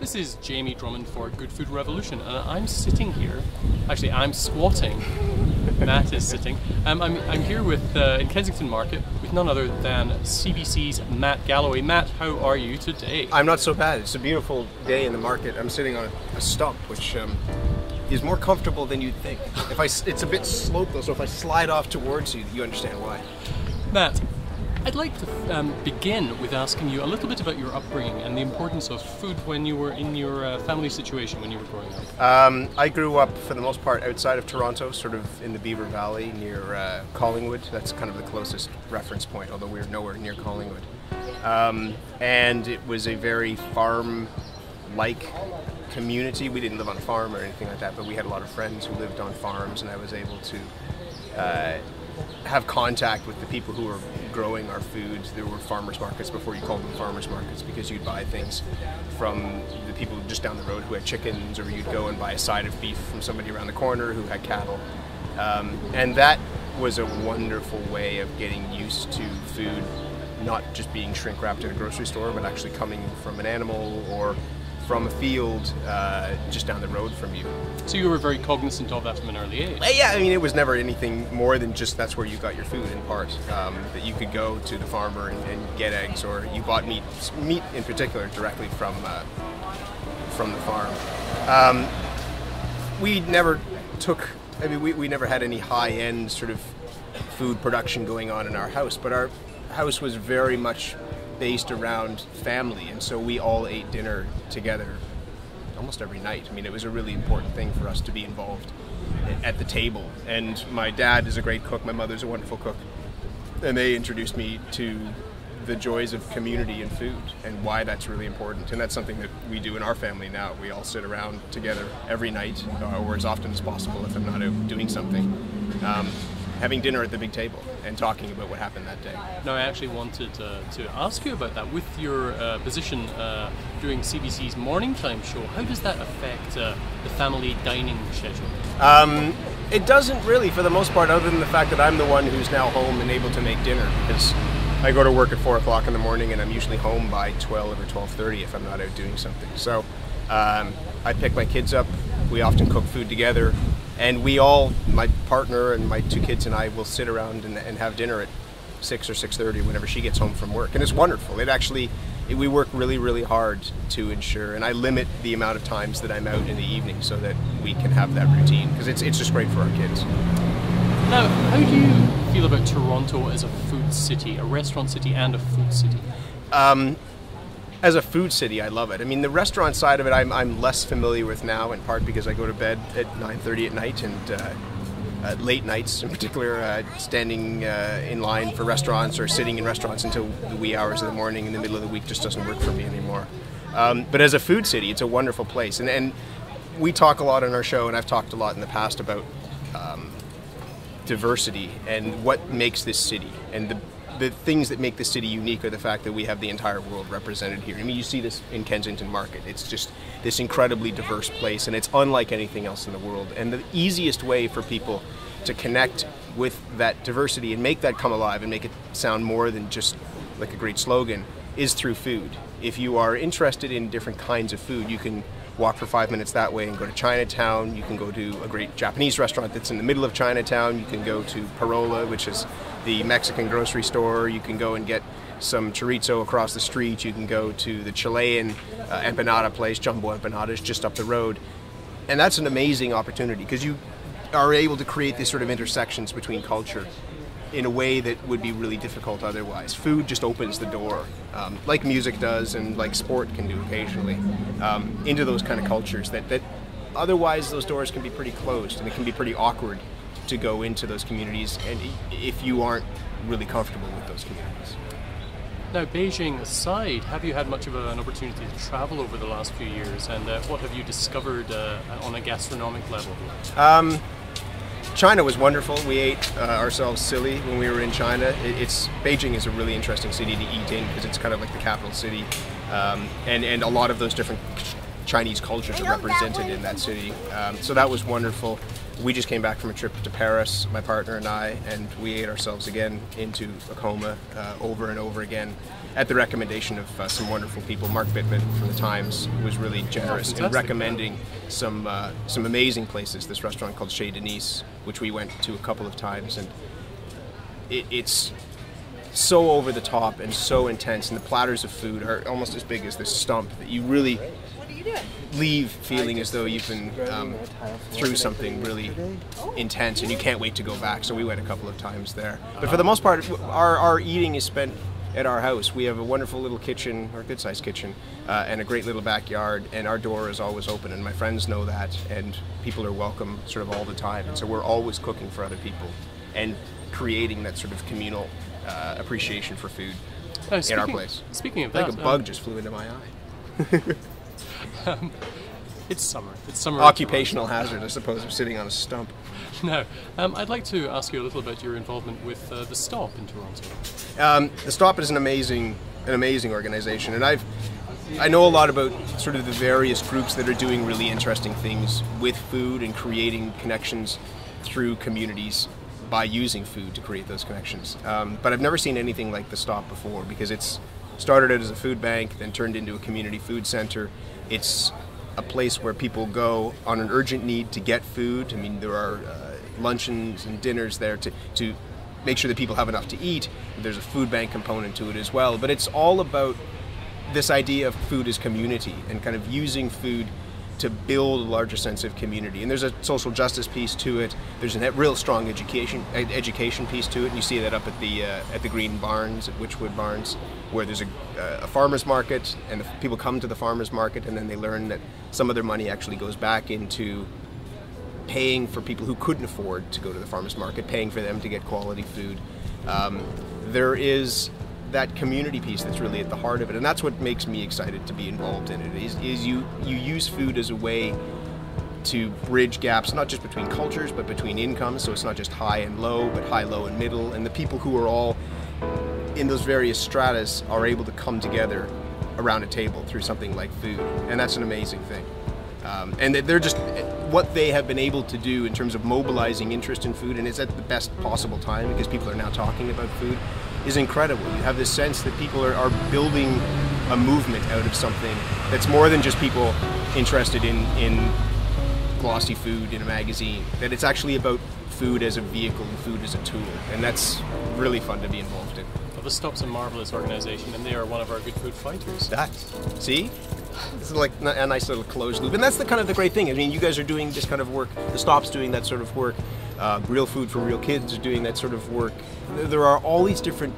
This is Jamie Drummond for Good Food Revolution, and I'm sitting here. Actually, I'm squatting. Matt is sitting. I'm here with in Kensington Market with none other than CBC's Matt Galloway. Matt, how are you today? I'm not so bad. It's a beautiful day in the market. I'm sitting on a stump, which is more comfortable than you'd think. It's a bit sloped though, so if I slide off towards you, you understand why. Matt, I'd like to begin with asking you a little bit about your upbringing and the importance of food when you were in your family situation when you were growing up. I grew up, for the most part, outside of Toronto, sort of in the Beaver Valley near Collingwood. That's kind of the closest reference point, although we're nowhere near Collingwood. And it was a very farm-like community. We didn't live on a farm or anything like that, but we had a lot of friends who lived on farms, and I was able to have contact with the people who were growing our food. There were farmers markets before you called them farmers markets, because you'd buy things from the people just down the road who had chickens, or you'd go and buy a side of beef from somebody around the corner who had cattle. And that was a wonderful way of getting used to food, not just being shrink wrapped in a grocery store, but actually coming from an animal or from a field just down the road from you. So you were very cognizant of that from an early age? Yeah, I mean, it was never anything more than just that's where you got your food in part. That you could go to the farmer and get eggs, or you bought meat in particular directly from the farm. We never took, I mean, we never had any high-end sort of food production going on in our house, but our house was very much based around family, and so we all ate dinner together almost every night. I mean, it was a really important thing for us to be involved at the table. And my dad is a great cook, my mother's a wonderful cook, and they introduced me to the joys of community and food and why that's really important. And that's something that we do in our family now. We all sit around together every night, or as often as possible if I'm not out doing something, having dinner at the big table and talking about what happened that day. Now, I actually wanted to ask you about that. With your position doing CBC's morning time show, how does that affect the family dining schedule? It doesn't really, for the most part, other than the fact that I'm the one who's now home and able to make dinner, because I go to work at 4 o'clock in the morning and I'm usually home by 12 or 12:30 if I'm not out doing something. So I pick my kids up, we often cook food together, and we all, my partner and my 2 kids and I, will sit around and have dinner at 6 or 6:30 whenever she gets home from work. And it's wonderful. We work really, really hard to ensure, and I limit the amount of times that I'm out in the evening so that we can have that routine, because it's just great for our kids. Now, how do you feel about Toronto as a food city, a restaurant city and a food city? As a food city, I love it. I mean, the restaurant side of it, I'm less familiar with now, in part because I go to bed at 9:30 at night, and late nights in particular, standing in line for restaurants or sitting in restaurants until the wee hours of the morning in the middle of the week just doesn't work for me anymore. But as a food city, it's a wonderful place. And we talk a lot on our show, and I've talked a lot in the past about diversity and what makes this city. And the things that make the city unique are the fact that we have the entire world represented here. I mean, you see this in Kensington Market. It's just this incredibly diverse place, and it's unlike anything else in the world. And the easiest way for people to connect with that diversity and make that come alive and make it sound more than just like a great slogan is through food. If you are interested in different kinds of food, you can walk for 5 minutes that way and go to Chinatown. You can go to a great Japanese restaurant that's in the middle of Chinatown. You can go to Parola, which is the Mexican grocery store. You can go and get some chorizo across the street. You can go to the Chilean empanada place, Jumbo Empanadas, just up the road. And that's an amazing opportunity, because you are able to create these sort of intersections between culture in a way that would be really difficult otherwise. Food just opens the door, like music does and like sport can do occasionally, into those kind of cultures that otherwise those doors can be pretty closed, and it can be pretty awkward to go into those communities, and if you aren't really comfortable with those communities. Now, Beijing aside, have you had much of an opportunity to travel over the last few years, and what have you discovered on a gastronomic level? China was wonderful. We ate ourselves silly when we were in China. Beijing is a really interesting city to eat in, because it's kind of like the capital city, and a lot of those different Chinese cultures are represented in that city. So that was wonderful. We just came back from a trip to Paris, my partner and I, and we ate ourselves again into a coma over and over again at the recommendation of some wonderful people. Mark Bittman from the Times was really generous in recommending some amazing places. This restaurant called Chez Denise, which we went to a couple of times, and it's so over the top and so intense, and the platters of food are almost as big as this stump that you really leave feeling as though you've been through something really intense and you can't wait to go back. So we went a couple of times there. But for the most part, our eating is spent at our house. We have a wonderful little kitchen, or a good-sized kitchen, and a great little backyard, and our door is always open, and my friends know that, and people are welcome sort of all the time. And so we're always cooking for other people and creating that sort of communal appreciation for food in our place. Speaking of that, like a bug just flew into my eye. It's summer. It's summer. Occupational hazard, I suppose, of sitting on a stump. No. I'd like to ask you a little about your involvement with the Stop in Toronto. The Stop is an amazing organization, and I know a lot about sort of the various groups that are doing really interesting things with food and creating connections through communities by using food to create those connections. But I've never seen anything like the Stop before, because it's started out as a food bank, then turned into a community food center. It's a place where people go on an urgent need to get food. I mean, there are luncheons and dinners there to make sure that people have enough to eat. There's a food bank component to it as well. But it's all about this idea of food as community and kind of using food to build a larger sense of community. And there's a social justice piece to it. There's a real strong education piece to it. And you see that up at the Green Barns, at Witchwood Barns, where there's a farmer's market, and the people come to the farmer's market, and then they learn that some of their money actually goes back into paying for people who couldn't afford to go to the farmer's market, paying for them to get quality food. There is that community piece that's really at the heart of it, and that's what makes me excited to be involved in it. Is you use food as a way to bridge gaps, not just between cultures, but between incomes. So it's not just high and low, but high, low, and middle. And the people who are all in those various stratas are able to come together around a table through something like food, and that's an amazing thing. And they're just what they have been able to do in terms of mobilizing interest in food, and it's at the best possible time because people are now talking about food, is incredible. You have this sense that people are building a movement out of something that's more than just people interested in glossy food in a magazine, that it's actually about food as a vehicle and food as a tool, and that's really fun to be involved in. Well, the Stop's a marvelous organization, and they are one of our good food fighters. See? It's like a nice little closed loop, and that's the kind of the great thing. I mean, you guys are doing this kind of work. The Stop's doing that sort of work. Real Food for Real Kids are doing that sort of work. There are all these different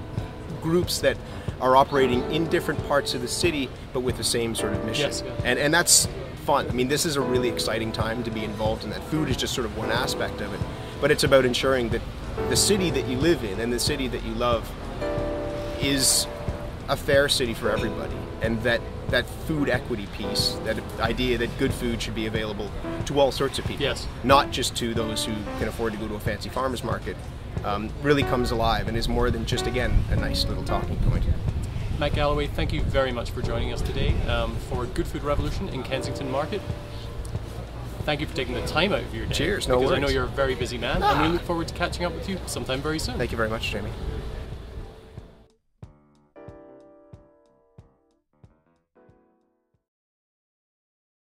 groups that are operating in different parts of the city, but with the same sort of mission. Yes, yeah. And that's fun. I mean, this is a really exciting time to be involved in that. Food is just sort of one aspect of it, but it's about ensuring that the city that you live in and the city that you love is a fair city for everybody, and that food equity piece, that idea that good food should be available to all sorts of people, yes, not just to those who can afford to go to a fancy farmer's market, really comes alive and is more than just, again, a nice little talking point. Matt Galloway, thank you very much for joining us today for Good Food Revolution in Kensington Market. Thank you for taking the time out of your day. Cheers, no worries. Because I know you're a very busy man, and we look forward to catching up with you sometime very soon. Thank you very much, Jamie.